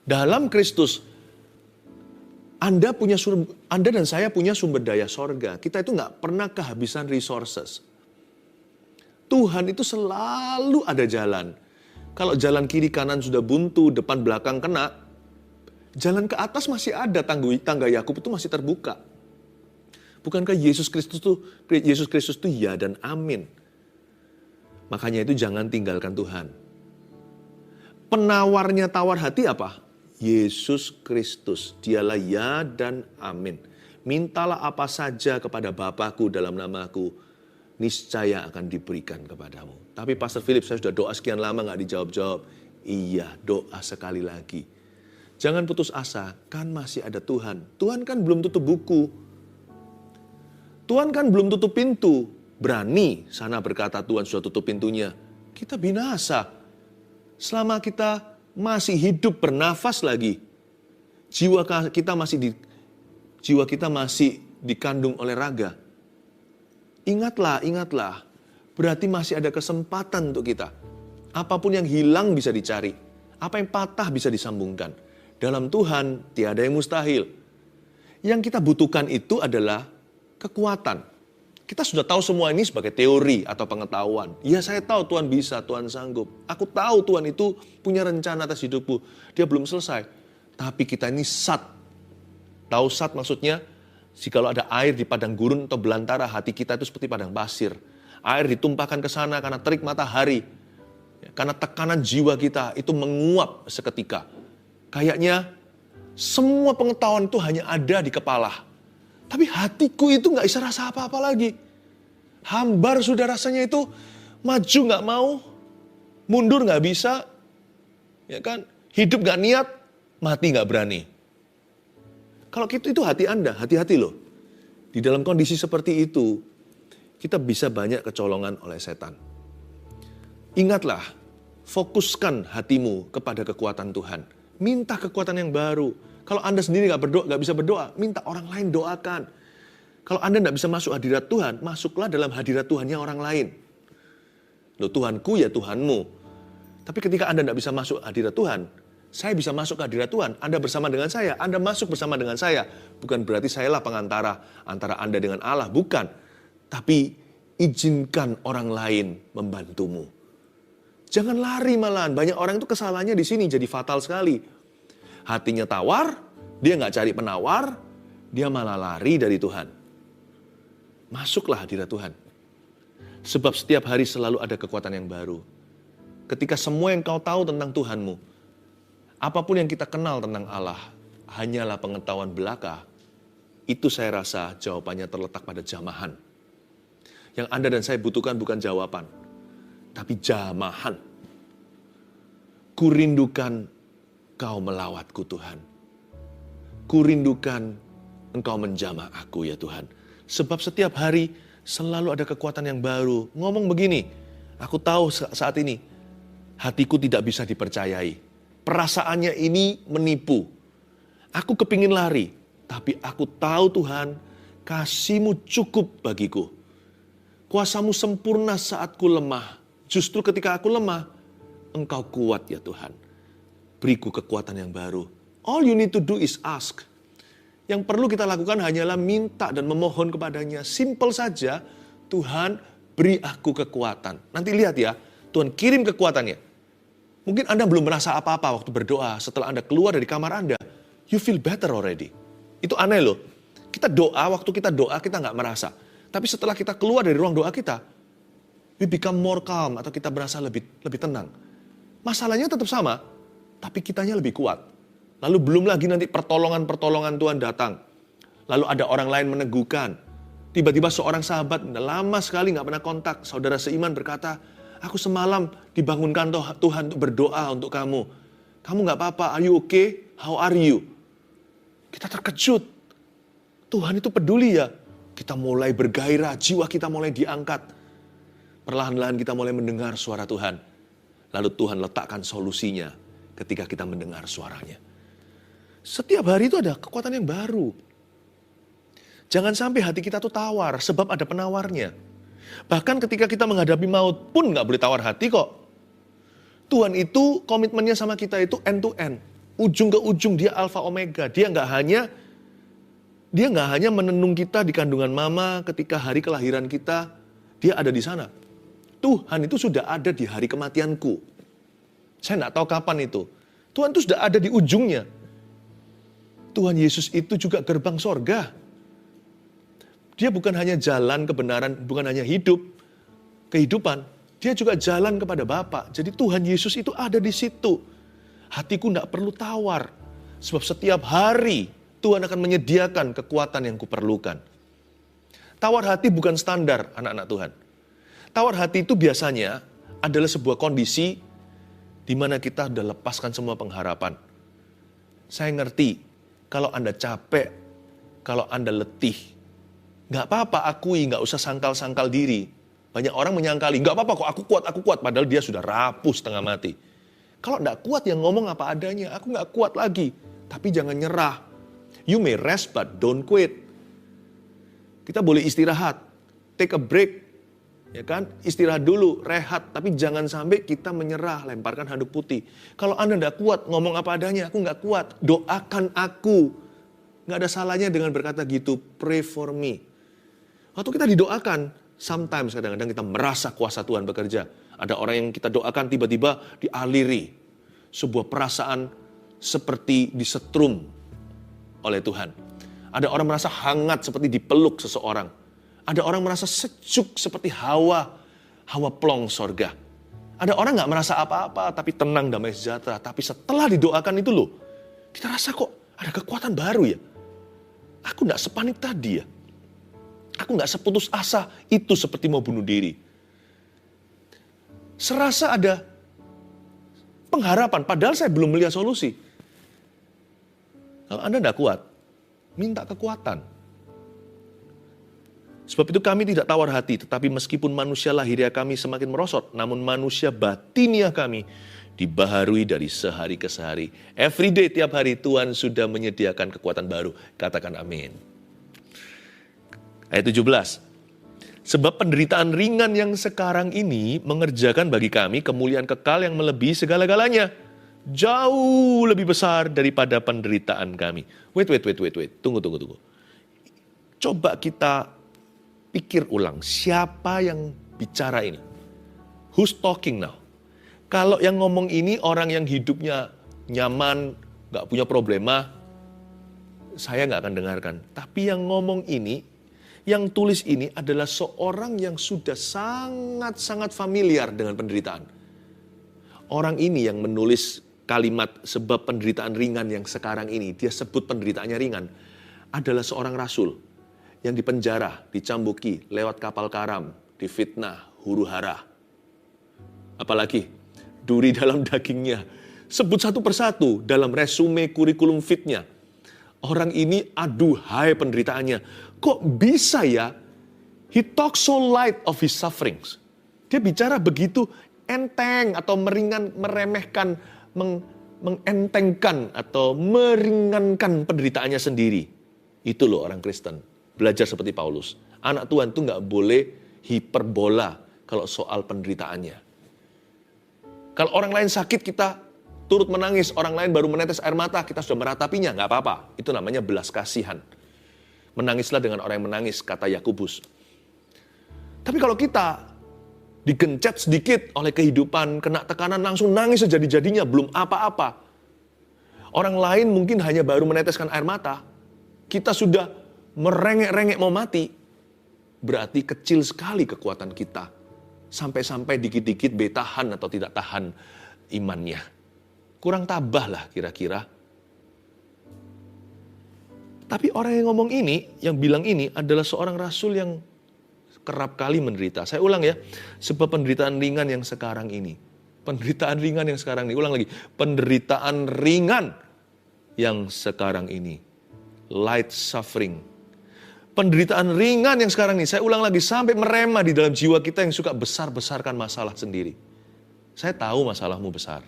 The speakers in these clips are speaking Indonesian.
Dalam Kristus, Anda dan saya punya sumber daya sorga. Kita itu nggak pernah kehabisan resources. Tuhan itu selalu ada jalan. Kalau jalan kiri kanan sudah buntu, depan belakang kena, jalan ke atas masih ada, tangga Yakub itu masih terbuka. Bukankah Yesus Kristus itu ya dan amin. Makanya itu jangan tinggalkan Tuhan. Penawarnya tawar hati apa? Yesus Kristus, dialah ya dan amin. Mintalah apa saja kepada Bapakku dalam namaku, niscaya akan diberikan kepadamu. Tapi Pastor Philip, saya sudah doa sekian lama gak dijawab-jawab. Iya, doa sekali lagi. Jangan putus asa, kan masih ada Tuhan. Tuhan kan belum tutup buku. Tuhan kan belum tutup pintu. Berani sana berkata Tuhan sudah tutup pintunya. Kita binasa. Selama kita masih hidup bernafas lagi, jiwa kita masih dikandung oleh raga. Ingatlah, berarti masih ada kesempatan untuk kita. Apapun yang hilang bisa dicari, apa yang patah bisa disambungkan. Dalam Tuhan tiada yang mustahil. Yang kita butuhkan itu adalah kekuatan. Kita sudah tahu semua ini sebagai teori atau pengetahuan. Ya, saya tahu Tuhan bisa, Tuhan sanggup. Aku tahu Tuhan itu punya rencana atas hidupku. Dia belum selesai. Tapi kita ini sat. Tahu sat maksudnya? Jikalau ada air di padang gurun atau belantara, hati kita itu seperti padang pasir. Air ditumpahkan ke sana karena terik matahari. Karena tekanan jiwa kita itu menguap seketika. Kayaknya semua pengetahuan itu hanya ada di kepala. Tapi hatiku itu gak bisa rasa apa-apa lagi. Hambar sudah rasanya itu, maju gak mau, mundur gak bisa, ya kan? Hidup gak niat, mati gak berani. Kalau itu hati Anda, hati-hati loh. Di dalam kondisi seperti itu, kita bisa banyak kecolongan oleh setan. Ingatlah, fokuskan hatimu kepada kekuatan Tuhan. Minta kekuatan yang baru. Kalau Anda sendiri gak bisa berdoa, minta orang lain doakan. Kalau Anda gak bisa masuk hadirat Tuhan, masuklah dalam hadirat Tuhannya orang lain. Loh, Tuhanku ya Tuhanmu. Tapi ketika Anda gak bisa masuk hadirat Tuhan, saya bisa masuk ke hadirat Tuhan. Anda bersama dengan saya, Anda masuk bersama dengan saya. Bukan berarti sayalah pengantara antara Anda dengan Allah, bukan. Tapi izinkan orang lain membantumu. Jangan lari malahan. Banyak orang itu kesalahannya di sini jadi fatal sekali. Hatinya tawar, dia gak cari penawar, dia malah lari dari Tuhan. Masuklah hadirat Tuhan. Sebab setiap hari selalu ada kekuatan yang baru. Ketika semua yang kau tahu tentang Tuhanmu, apapun yang kita kenal tentang Allah, hanyalah pengetahuan belaka, itu saya rasa jawabannya terletak pada jamahan. Yang Anda dan saya butuhkan bukan jawaban, tapi jamahan. Kurindukan Engkau melawatku Tuhan. Kurindukan Engkau menjamah aku ya Tuhan. Sebab setiap hari selalu ada kekuatan yang baru. Ngomong begini, aku tahu saat ini hatiku tidak bisa dipercayai. Perasaannya ini menipu. Aku kepingin lari, tapi aku tahu Tuhan, kasih-Mu cukup bagiku. Kuasa-Mu sempurna saat ku lemah. Justru ketika aku lemah, Engkau kuat ya Tuhan. Beriku kekuatan yang baru. All you need to do is ask. Yang perlu kita lakukan hanyalah minta dan memohon kepadanya. Simple saja, Tuhan beri aku kekuatan. Nanti lihat ya, Tuhan kirim kekuatannya. Mungkin Anda belum merasa apa-apa waktu berdoa. Setelah Anda keluar dari kamar Anda, you feel better already. Itu aneh loh. Waktu kita doa kita nggak merasa. Tapi setelah kita keluar dari ruang doa kita, we become more calm atau kita merasa lebih tenang. Masalahnya tetap sama. Tapi kitanya lebih kuat. Lalu belum lagi nanti pertolongan Tuhan datang. Lalu ada orang lain meneguhkan. Tiba-tiba seorang sahabat, lama sekali gak pernah kontak. Saudara seiman berkata, aku semalam dibangunkan Tuhan untuk berdoa untuk kamu. Kamu gak apa-apa, are you okay? How are you? Kita terkejut. Tuhan itu peduli ya. Kita mulai bergairah, jiwa kita mulai diangkat. Perlahan-lahan kita mulai mendengar suara Tuhan. Lalu Tuhan letakkan solusinya. Ketika kita mendengar suaranya. Setiap hari itu ada kekuatan yang baru. Jangan sampai hati kita tuh tawar, sebab ada penawarnya. Bahkan ketika kita menghadapi maut pun gak boleh tawar hati kok. Tuhan itu komitmennya sama kita itu end to end. Ujung ke ujung dia alfa omega. Dia nggak hanya menenung kita di kandungan mama ketika hari kelahiran kita. Dia ada di sana. Tuhan itu sudah ada di hari kematianku. Saya nggak tahu kapan itu. Tuhan itu sudah ada di ujungnya. Tuhan Yesus itu juga gerbang sorga. Dia bukan hanya jalan kebenaran, bukan hanya kehidupan. Dia juga jalan kepada Bapa. Jadi Tuhan Yesus itu ada di situ. Hatiku tidak perlu tawar. Sebab setiap hari Tuhan akan menyediakan kekuatan yang kuperlukan. Tawar hati bukan standar anak-anak Tuhan. Tawar hati itu biasanya adalah sebuah kondisi di mana kita sudah lepaskan semua pengharapan. Saya ngerti kalau Anda capek, kalau Anda letih. Nggak apa-apa akui, nggak usah sangkal-sangkal diri. Banyak orang menyangkali, nggak apa-apa kok aku kuat. Padahal dia sudah rapuh setengah mati. Kalau nggak kuat ya ngomong apa adanya, aku nggak kuat lagi. Tapi jangan nyerah. You may rest but don't quit. Kita boleh istirahat, take a break. Ya kan? Istirahat dulu, rehat. Tapi jangan sampai kita menyerah, lemparkan handuk putih. Kalau Anda nggak kuat, ngomong apa adanya, aku nggak kuat. Doakan aku. Nggak ada salahnya dengan berkata gitu, pray for me. Waktu kita didoakan, sometimes kadang-kadang kita merasa kuasa Tuhan bekerja. Ada orang yang kita doakan tiba-tiba dialiri. Sebuah perasaan seperti disetrum oleh Tuhan. Ada orang merasa hangat seperti dipeluk seseorang. Ada orang merasa sejuk seperti hawa plong sorga. Ada orang gak merasa apa-apa tapi tenang damai sejahtera. Tapi setelah didoakan itu loh, kita rasa kok ada kekuatan baru ya. Aku gak sepanik tadi ya. Aku gak seputus asa itu seperti mau bunuh diri. Serasa ada pengharapan, padahal saya belum melihat solusi. Kalau Anda tidak kuat, minta kekuatan. Sebab itu kami tidak tawar hati, tetapi meskipun manusia lahiriah kami semakin merosot, namun manusia batiniah kami dibaharui dari sehari ke sehari. Every day, tiap hari Tuhan sudah menyediakan kekuatan baru. Katakan amin. Ayat 17. Sebab penderitaan ringan yang sekarang ini mengerjakan bagi kami kemuliaan kekal yang melebihi segala-galanya. Jauh lebih besar daripada penderitaan kami. Wait. Tunggu. Coba kita pikir ulang. Siapa yang bicara ini? Who's talking now? Kalau yang ngomong ini orang yang hidupnya nyaman, gak punya problema, saya gak akan dengarkan. Tapi yang ngomong ini, yang tulis ini adalah seorang yang sudah sangat-sangat familiar dengan penderitaan. Orang ini yang menulis kalimat sebab penderitaan ringan yang sekarang ini, dia sebut penderitaannya ringan, adalah seorang rasul yang dipenjara, dicambuki, lewat kapal karam, difitnah, huru-hara. Apalagi, duri dalam dagingnya. Sebut satu persatu dalam resume kurikulum fitnya. Orang ini aduhai penderitaannya. Kok bisa ya? He talks so light of his sufferings. Dia bicara begitu enteng atau meremehkan, mengentengkan atau meringankan penderitaannya sendiri. Itu loh orang Kristen. Belajar seperti Paulus. Anak Tuhan itu nggak boleh hiperbola kalau soal penderitaannya. Kalau orang lain sakit kita turut menangis, orang lain baru menetes air mata, kita sudah meratapinya, nggak apa-apa. Itu namanya belas kasihan. Menangislah dengan orang yang menangis, kata Yakobus. Tapi kalau kita digencet sedikit oleh kehidupan, kena tekanan langsung nangis sejadi-jadinya, belum apa-apa. Orang lain mungkin hanya baru meneteskan air mata, kita sudah merengek-rengek mau mati. Berarti kecil sekali kekuatan kita. Sampai-sampai dikit-dikit tahan atau tidak tahan imannya. Kurang tabah lah kira-kira. Tapi orang yang ngomong ini, yang bilang ini adalah seorang rasul yang kerap kali menderita. Saya ulang ya, sebab penderitaan ringan yang sekarang ini. Penderitaan ringan yang sekarang ini. Ulang lagi, penderitaan ringan yang sekarang ini. Light suffering. Penderitaan ringan yang sekarang ini. Saya ulang lagi, sampai merema di dalam jiwa kita yang suka besar-besarkan masalah sendiri. Saya tahu masalahmu besar.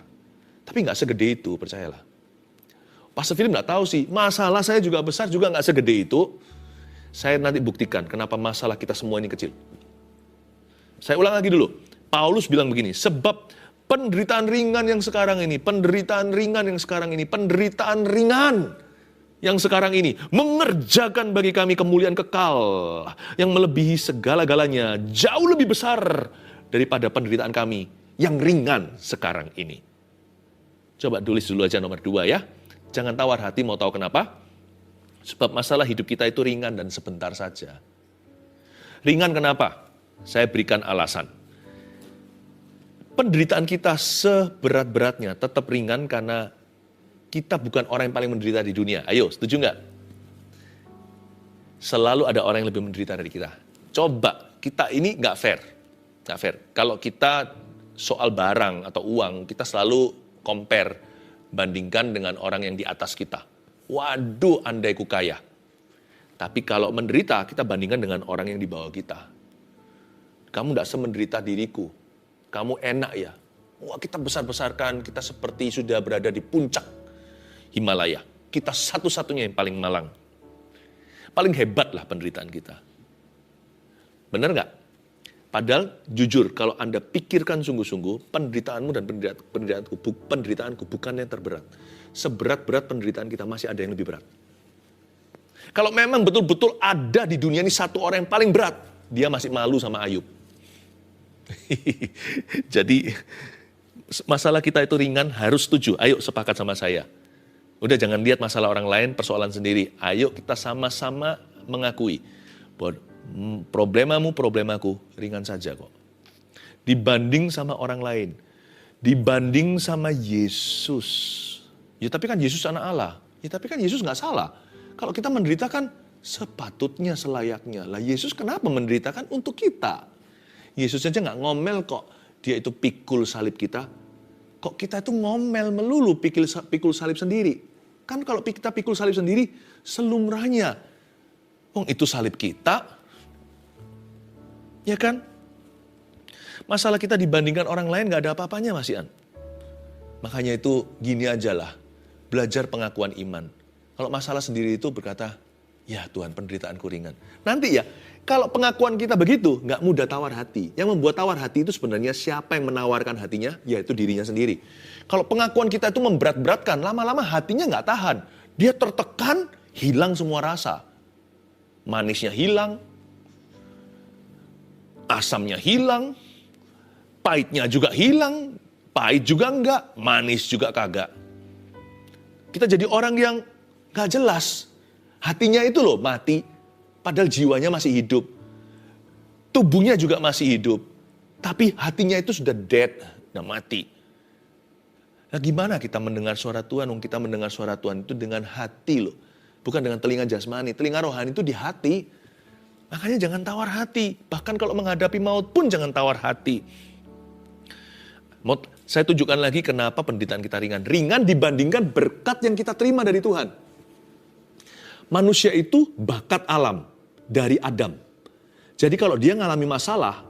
Tapi nggak segede itu, percayalah. Pastor Philip nggak tahu sih, masalah saya juga besar, juga nggak segede itu. Saya nanti buktikan kenapa masalah kita semua ini kecil. Saya ulang lagi dulu. Paulus bilang begini, sebab Penderitaan ringan yang sekarang ini, penderitaan ringan yang sekarang ini, penderitaan ringan yang sekarang ini mengerjakan bagi kami kemuliaan kekal yang melebihi segala-galanya, jauh lebih besar daripada penderitaan kami yang ringan sekarang ini. Coba tulis dulu aja nomor 2 ya. Jangan tawar hati, mau tahu kenapa? Sebab masalah hidup kita itu ringan dan sebentar saja. Ringan kenapa? Saya berikan alasan. Penderitaan kita seberat-beratnya tetap ringan karena kita bukan orang yang paling menderita di dunia. Ayo, setuju nggak? Selalu ada orang yang lebih menderita dari kita. Coba, kita ini nggak fair. Nggak fair. Kalau kita soal barang atau uang, kita selalu compare, bandingkan dengan orang yang di atas kita. Waduh, andai ku kaya. Tapi kalau menderita, kita bandingkan dengan orang yang di bawah kita. Kamu nggak semenderita diriku. Kamu enak ya. Wah, kita besar-besarkan, kita seperti sudah berada di puncak Himalaya. Kita satu-satunya yang paling malang. Paling hebat lah penderitaan kita. Benar nggak? Padahal jujur, kalau Anda pikirkan sungguh-sungguh, penderitaanmu dan penderitaanku bukan yang terberat. Seberat-berat penderitaan kita masih ada yang lebih berat. Kalau memang betul-betul ada di dunia ini satu orang yang paling berat, dia masih malu sama Ayub. Jadi masalah kita itu ringan, harus setuju. Ayo sepakat sama saya. Udah jangan lihat masalah orang lain, persoalan sendiri. Ayo kita sama-sama mengakui bahwa problemaku ringan saja kok. Dibanding sama orang lain. Dibanding sama Yesus. Ya tapi kan Yesus anak Allah. Ya tapi kan Yesus gak salah. Kalau kita menderita kan sepatutnya, selayaknya. Lah Yesus kenapa menderita kan untuk kita? Yesus aja gak ngomel kok. Dia itu pikul salib kita. Kok kita itu ngomel melulu pikul salib sendiri? Kan kalau kita pikul salib sendiri, selumrahnya. Itu salib kita. Ya kan? Masalah kita dibandingkan orang lain gak ada apa-apanya Mas Ian. Makanya itu gini aja lah. Belajar pengakuan iman. Kalau masalah sendiri itu berkata, ya Tuhan penderitaanku ringan. Nanti ya, kalau pengakuan kita begitu, nggak mudah tawar hati. Yang membuat tawar hati itu sebenarnya siapa yang menawarkan hatinya, yaitu dirinya sendiri. Kalau pengakuan kita itu memberat-beratkan, lama-lama hatinya nggak tahan. Dia tertekan, hilang semua rasa. Manisnya hilang, asamnya hilang, pahitnya juga hilang, pahit juga enggak, manis juga kagak. Kita jadi orang yang nggak jelas. Hatinya itu loh mati, padahal jiwanya masih hidup. Tubuhnya juga masih hidup. Tapi hatinya itu sudah dead, sudah mati. Nah gimana kita mendengar suara Tuhan? Kita mendengar suara Tuhan itu dengan hati loh. Bukan dengan telinga jasmani. Telinga rohani itu di hati. Makanya jangan tawar hati. Bahkan kalau menghadapi maut pun jangan tawar hati. Saya tunjukkan lagi kenapa penderitaan kita ringan. Ringan dibandingkan berkat yang kita terima dari Tuhan. Manusia itu bakat alam dari Adam. Jadi kalau dia ngalami masalah,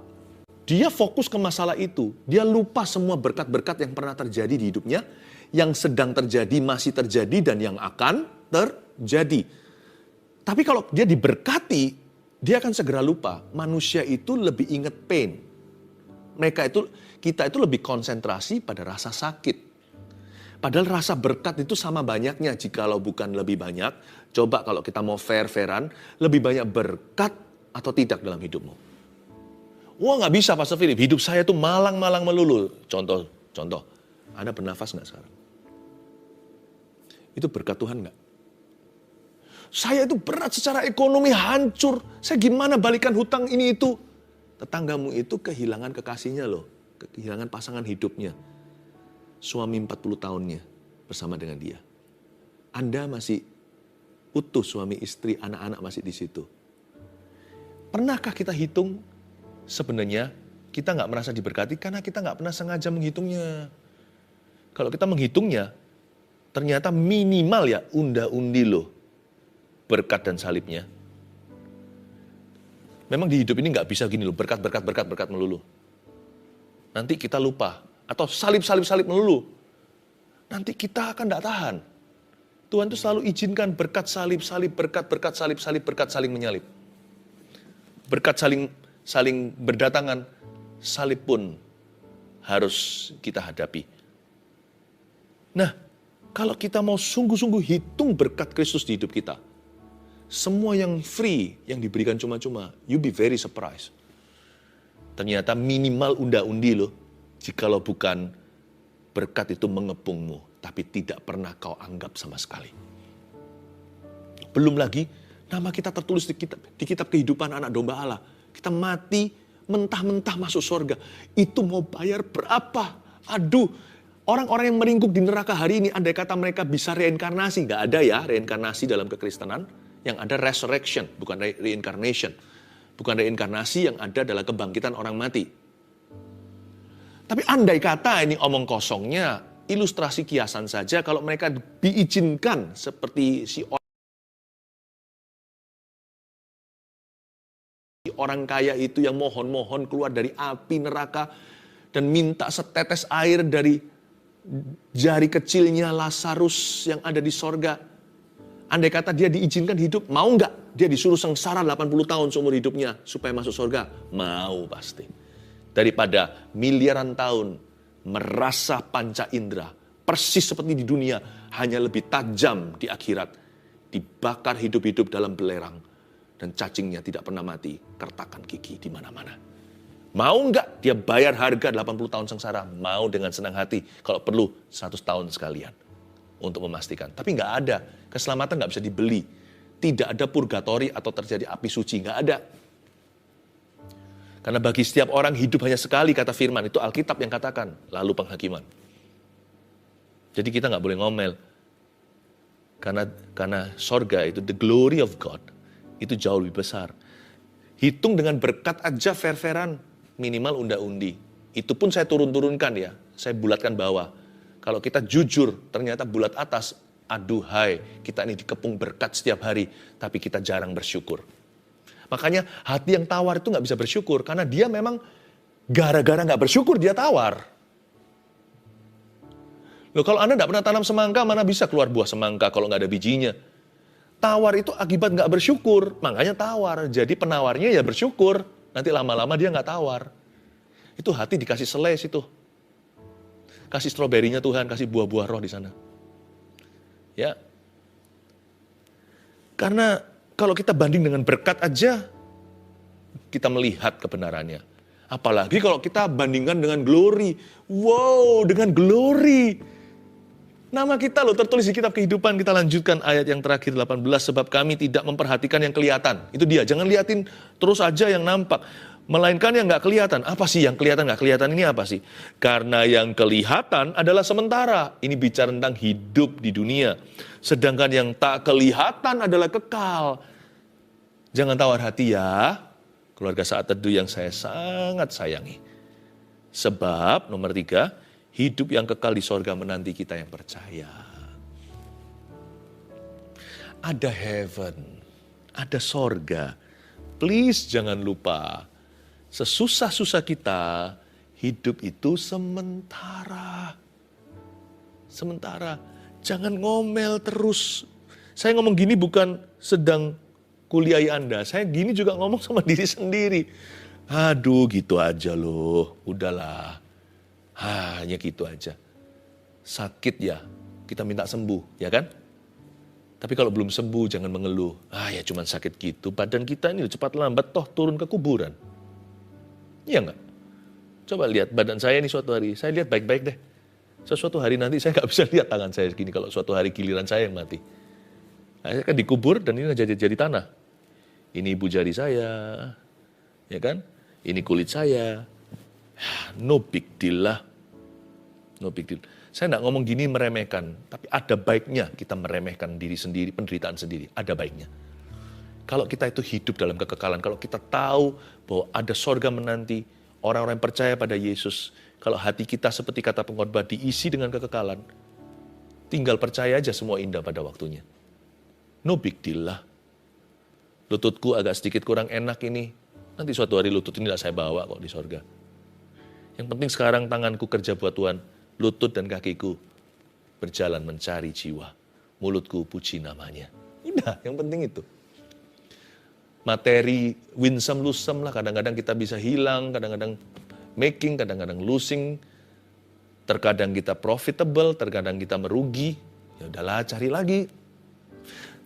dia fokus ke masalah itu. Dia lupa semua berkat-berkat yang pernah terjadi di hidupnya, yang sedang terjadi, masih terjadi, dan yang akan terjadi. Tapi kalau dia diberkati, dia akan segera lupa. Manusia itu lebih ingat pain. Kita itu lebih konsentrasi pada rasa sakit. Padahal rasa berkat itu sama banyaknya, jikalau bukan lebih banyak. Coba kalau kita mau fair-fairan, lebih banyak berkat atau tidak dalam hidupmu. Wah gak bisa Pastor Philip, hidup saya tuh malang-malang melulu. Contoh, Anda bernafas gak sekarang? Itu berkat Tuhan gak? Saya itu berat secara ekonomi, hancur. Saya gimana balikan hutang ini itu? Tetanggamu itu kehilangan kekasihnya loh. Kehilangan pasangan hidupnya. Suami 40 tahunnya bersama dengan dia. Anda masih utuh suami istri, anak-anak masih di situ. Pernahkah kita hitung sebenarnya kita nggak merasa diberkati karena kita nggak pernah sengaja menghitungnya. Kalau kita menghitungnya, ternyata minimal ya unda-undi loh berkat dan salibnya. Memang di hidup ini nggak bisa gini loh, berkat melulu. Nanti kita lupa. Atau salib melulu. Nanti kita akan tidak tahan. Tuhan itu selalu izinkan berkat salib, berkat saling menyalip. Berkat saling berdatangan, salib pun harus kita hadapi. Nah, kalau kita mau sungguh-sungguh hitung berkat Kristus di hidup kita, semua yang free, yang diberikan cuma-cuma, you be very surprised. Ternyata minimal unda-undi loh, jikalau bukan berkat itu mengepungmu, tapi tidak pernah kau anggap sama sekali. Belum lagi, nama kita tertulis di kitab kehidupan anak domba Allah. Kita mati, mentah-mentah masuk surga. Itu mau bayar berapa? Aduh, orang-orang yang meringkuk di neraka hari ini, andai kata mereka bisa reinkarnasi. Nggak ada ya reinkarnasi dalam kekristenan. Yang ada resurrection, bukan reincarnation. Bukan reinkarnasi, yang ada adalah kebangkitan orang mati. Tapi andai kata ini omong kosongnya, ilustrasi kiasan saja, kalau mereka diizinkan seperti si orang kaya itu yang mohon-mohon keluar dari api neraka dan minta setetes air dari jari kecilnya Lazarus yang ada di sorga. Andai kata dia diizinkan hidup, mau nggak? Dia disuruh sengsara 80 tahun seumur hidupnya supaya masuk sorga? Mau pasti. Daripada miliaran tahun merasa panca indera, persis seperti di dunia, hanya lebih tajam di akhirat, dibakar hidup-hidup dalam belerang, dan cacingnya tidak pernah mati, kertakan gigi di mana-mana. Mau nggak dia bayar harga 80 tahun sengsara? Mau dengan senang hati, kalau perlu 100 tahun sekalian untuk memastikan. Tapi nggak ada, keselamatan nggak bisa dibeli. Tidak ada purgatori atau terjadi api suci, nggak ada. Karena bagi setiap orang hidup hanya sekali, kata firman. Itu Alkitab yang katakan. Lalu penghakiman. Jadi kita nggak boleh ngomel. Karena sorga itu, the glory of God, itu jauh lebih besar. Hitung dengan berkat aja fair-fairan. Minimal unda-undi. Itu pun saya turun-turunkan ya. Saya bulatkan bawah. Kalau kita jujur, ternyata bulat atas. Aduhai, kita ini dikepung berkat setiap hari. Tapi kita jarang bersyukur. Makanya hati yang tawar itu nggak bisa bersyukur. Karena dia memang gara-gara nggak bersyukur dia tawar. Loh, kalau Anda nggak pernah tanam semangka, mana bisa keluar buah semangka kalau nggak ada bijinya? Tawar itu akibat nggak bersyukur, makanya tawar. Jadi penawarnya ya bersyukur. Nanti lama-lama dia nggak tawar. Itu hati dikasih selai situ. Kasih stroberinya Tuhan, kasih buah-buah roh di sana. Ya. Karena kalau kita banding dengan berkat aja, kita melihat kebenarannya. Apalagi kalau kita bandingkan dengan glory. Wow, dengan glory. Nama kita loh tertulis di kitab kehidupan. Kita lanjutkan ayat yang terakhir 18. Sebab kami tidak memperhatikan yang kelihatan. Itu dia, jangan liatin terus aja yang nampak. Melainkan yang gak kelihatan. Apa sih yang kelihatan, gak kelihatan ini apa sih? Karena yang kelihatan adalah sementara. Ini bicara tentang hidup di dunia. Sedangkan yang tak kelihatan adalah kekal. Jangan tawar hati ya, keluarga Saat Teduh yang saya sangat sayangi. Sebab nomor 3, hidup yang kekal di sorga menanti kita yang percaya. Ada heaven, ada sorga. Please jangan lupa, sesusah-susah kita, hidup itu sementara. Sementara, jangan ngomel terus. Saya ngomong gini bukan sedang kuliahi Anda. Saya gini juga ngomong sama diri sendiri. Aduh gitu aja loh, udahlah. Hanya gitu aja. Sakit ya, kita minta sembuh, ya kan? Tapi kalau belum sembuh jangan mengeluh. Ya cuman sakit gitu, badan kita ini cepat lambat toh turun ke kuburan. Iya enggak? Coba lihat badan saya ini suatu hari, saya lihat baik-baik deh. Suatu hari nanti saya nggak bisa lihat tangan saya segini kalau suatu hari giliran saya yang mati. Saya kan dikubur dan ini jadi tanah. Ini ibu jari saya, ya kan? Ini kulit saya. No big deal lah. No big deal. Saya nggak ngomong gini meremehkan, tapi ada baiknya kita meremehkan diri sendiri, penderitaan sendiri. Ada baiknya. Kalau kita itu hidup dalam kekekalan, kalau kita tahu bahwa ada sorga menanti, orang-orang yang percaya pada Yesus, kalau hati kita seperti kata pengkhotbah diisi dengan kekekalan, tinggal percaya aja semua indah pada waktunya. No big deal lah. Lututku agak sedikit kurang enak ini. Nanti suatu hari lutut ini saya bawa kok di sorga. Yang penting sekarang tanganku kerja buat Tuhan. Lutut dan kakiku berjalan mencari jiwa. Mulutku puji namanya. Udah, yang penting itu. Materi winsome lusem lah. Kadang-kadang kita bisa hilang, kadang-kadang making, kadang-kadang losing. Terkadang kita profitable, terkadang kita merugi. Ya udahlah, cari lagi.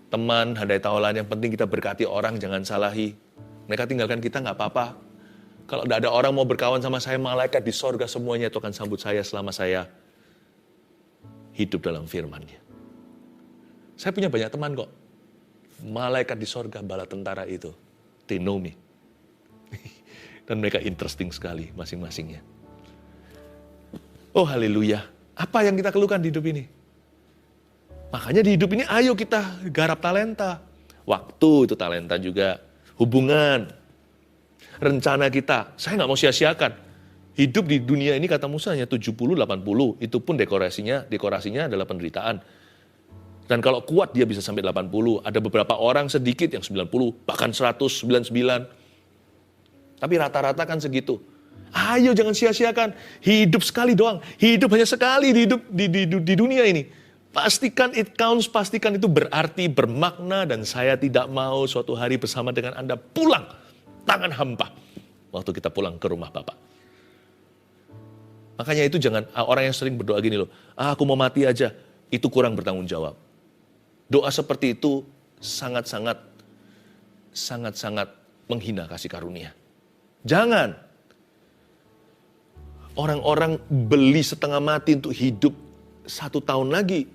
Teman, handai tawalan, yang penting kita berkati orang, jangan salahi. Mereka tinggalkan kita nggak apa-apa. Kalau tidak ada orang mau berkawan sama saya, malaikat di sorga semuanya itu akan sambut saya selama saya hidup dalam firman-Nya. Saya punya banyak teman kok. Malaikat di sorga, bala tentara itu. They know me. Dan mereka interesting sekali masing-masingnya. Oh haleluya. Apa yang kita keluhkan di hidup ini? Makanya di hidup ini ayo kita garap talenta. Waktu itu talenta juga. Hubungan. Rencana kita. Saya nggak mau sia-siakan. Hidup di dunia ini kata Musa hanya 70-80. Itu pun dekorasinya adalah penderitaan. Dan kalau kuat dia bisa sampai 80. Ada beberapa orang sedikit yang 90. Bahkan 199. Tapi rata-rata kan segitu. Ayo jangan sia-siakan. Hidup sekali doang. Hidup hanya sekali di dunia ini. Pastikan it counts, pastikan itu berarti, bermakna. Dan saya tidak mau suatu hari bersama dengan Anda pulang tangan hampa. Waktu kita pulang ke rumah Bapak. Makanya itu jangan, orang yang sering berdoa gini loh. Aku mau mati aja. Itu kurang bertanggung jawab. Doa seperti itu sangat-sangat menghina kasih karunia. Jangan. Orang-orang beli setengah mati untuk hidup 1 tahun lagi.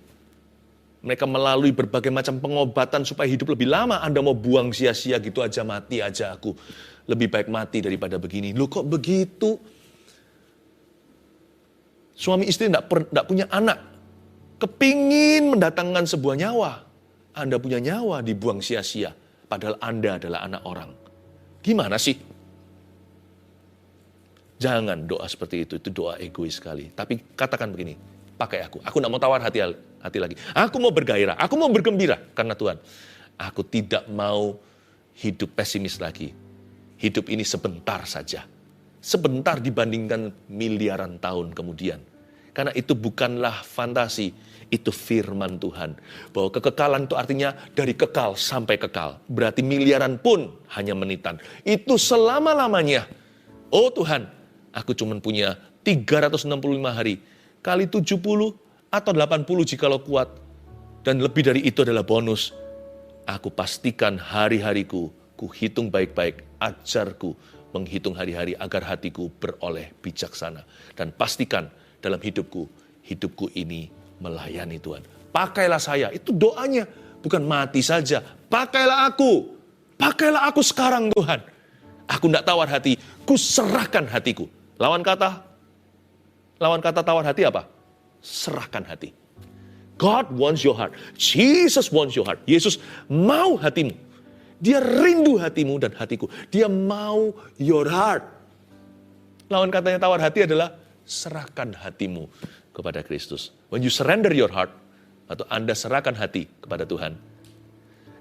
Mereka melalui berbagai macam pengobatan supaya hidup lebih lama. Anda mau buang sia-sia gitu aja, mati aja aku. Lebih baik mati daripada begini. Loh kok begitu? Suami istri tidak punya anak. Kepingin mendatangkan sebuah nyawa. Anda punya nyawa dibuang sia-sia. Padahal Anda adalah anak orang. Gimana sih? Jangan doa seperti itu doa egois sekali. Tapi katakan begini, pakai aku. Aku tidak mau tawar hati lagi. Aku mau bergairah, aku mau bergembira karena Tuhan. Aku tidak mau hidup pesimis lagi. Hidup ini sebentar saja. Sebentar dibandingkan miliaran tahun kemudian. Karena itu bukanlah fantasi, itu firman Tuhan. Bahwa kekekalan itu artinya dari kekal sampai kekal. Berarti miliaran pun hanya menitan. Itu selama-lamanya. Oh Tuhan, aku cuma punya 365 hari. Kali 70 atau 80 jikalau kuat. Dan lebih dari itu adalah bonus. Aku pastikan hari-hariku, ku hitung baik-baik, ajarku menghitung hari-hari agar hatiku beroleh bijaksana. Dan pastikan dalam hidupku ini melayani Tuhan. Pakailah saya, itu doanya. Bukan mati saja, pakailah aku sekarang Tuhan. Aku tidak tawar hati, ku serahkan hatiku. Lawan kata tawar hati apa? Serahkan hati. God wants your heart. Jesus wants your heart. Yesus mau hatimu. Dia rindu hatimu dan hatiku. Dia mau your heart. Lawan katanya tawar hati adalah serahkan hatimu kepada Kristus. When you surrender your heart, atau Anda serahkan hati kepada Tuhan,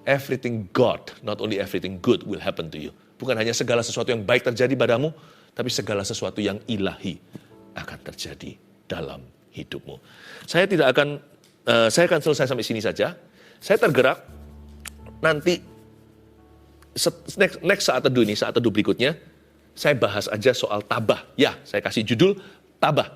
everything God, not only everything good will happen to you. Bukan hanya segala sesuatu yang baik terjadi padamu, tapi segala sesuatu yang ilahi akan terjadi dalam hidupmu. Saya akan selesai sampai sini saja. Saya tergerak nanti next saat teduh berikutnya, saya bahas aja soal tabah. Ya, saya kasih judul tabah.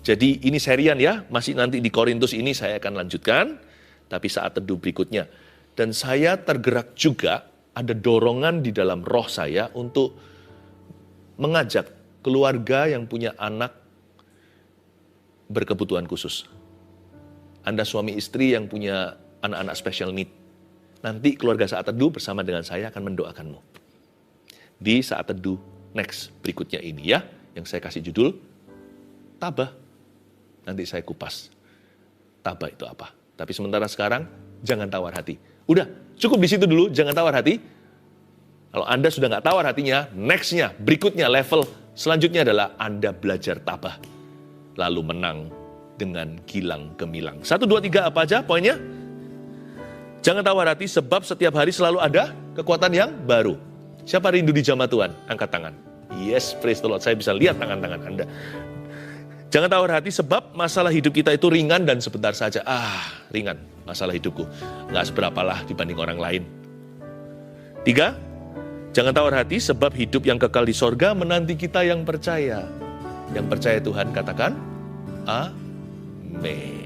Jadi ini serian ya, masih nanti di Korintus ini saya akan lanjutkan, tapi saat teduh berikutnya. Dan saya tergerak juga, ada dorongan di dalam roh saya untuk mengajak keluarga yang punya anak berkebutuhan khusus. Anda suami istri yang punya anak-anak special need. Nanti keluarga saat teduh bersama dengan saya akan mendoakanmu. Di saat teduh next berikutnya ini ya, yang saya kasih judul tabah. Nanti saya kupas tabah itu apa. Tapi sementara sekarang jangan tawar hati. Udah, cukup di situ dulu, jangan tawar hati. Kalau Anda sudah nggak tawar hatinya, nextnya, berikutnya, level selanjutnya adalah Anda belajar tabah. Lalu menang dengan gilang gemilang. 1, 2, 3 apa aja poinnya? Jangan tawar hati sebab setiap hari selalu ada kekuatan yang baru. Siapa rindu di jamaah Tuhan? Angkat tangan. Yes, praise the Lord. Saya bisa lihat tangan-tangan Anda. Jangan tawar hati sebab masalah hidup kita itu ringan dan sebentar saja. Ringan masalah hidupku. Nggak seberapalah dibanding orang lain. 3, jangan tawar hati sebab hidup yang kekal di sorga menanti kita yang percaya. Yang percaya Tuhan katakan, Amin.